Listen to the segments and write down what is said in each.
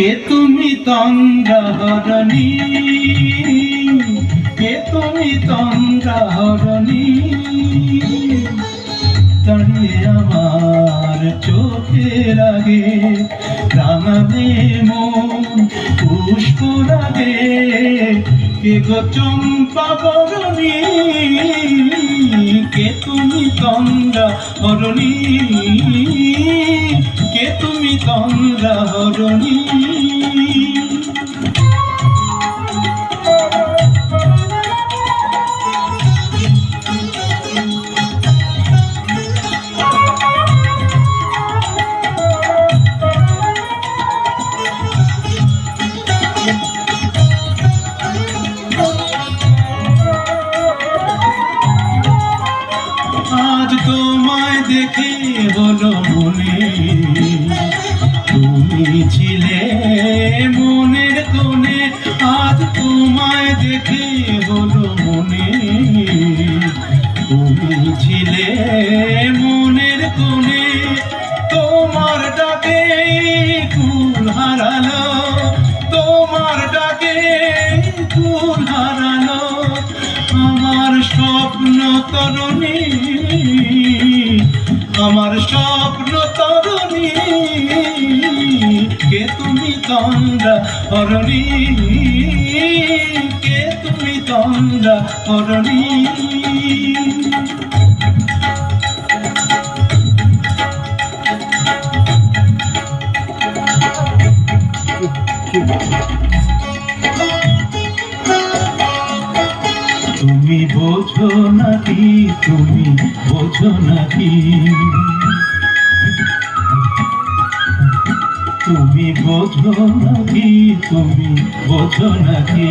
কে তুমি তন্দ্রাহরণী, কে তুমি তন্দ্রাহরণী, দাঁড়িয়ে আমার চোখের আগে রাঙালে মন পুষ্প লাগে। কে গো চম্পা বরণী, কে তুমি তন্দ্রাহরণী, কে তুমি তন্দ্রাহরণী। আজ তোমায় দেখে হলো মনে, তুমি ছিলে মনের কোণে। আজ তোমায় দেখে হলো মনে, তুমি ছিলে মনের কোণে। তোমার ডাকে কুল হারালো, তোমার ডাকে কুল হারালো আমার স্বপ্ন তরুণী, আমার স্বপ্ন তরুণী। কে তুমি তন্দ্রাহরণী, কে তুমি তন্দ্রাহরণী। তুমি বোঝো নাকি, তুমি বোঝো নাকি, তুমি বোঝো নাকি, তুমি বোঝো নাকি।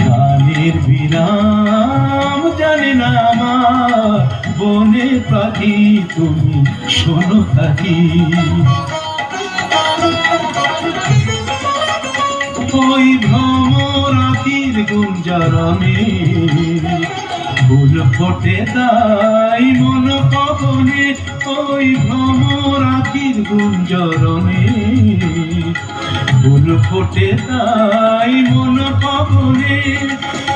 গানের বিরাম জানে না আমার বনের পাখি, তুমি শোনো থাকি। ওই ভ্রমর আখির গুঞ্জরণে ফুল ফোটে তাই মন পবনে। ওই ভ্রমর আখির গুঞ্জরণে ফুল ফোটে তাই মন পবনে।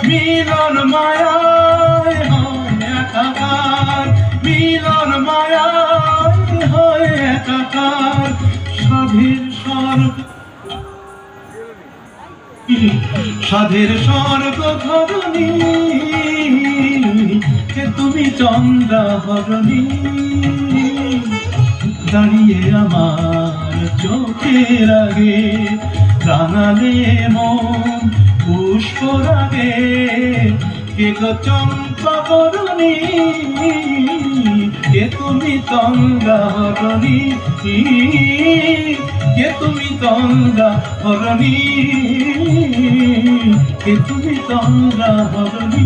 মিলন মায়ায় হয় একাকার, মিলন মায়ায় হয় একাকার। সাধের স্বর্গ, সাধের স্বর্গ ধরণী, কে তুমি চন্দ্রাহরণী। দাঁড়িয়ে আমার চোখের আগে রাঙালে মন পুষ্প লাগে। কে গো চম্পা বরণী, কে তুমি তন্দ্রাহরণী, কে তুমি তন্দ্রাহরণী, কে তুমি তন্দ্রাহরণী।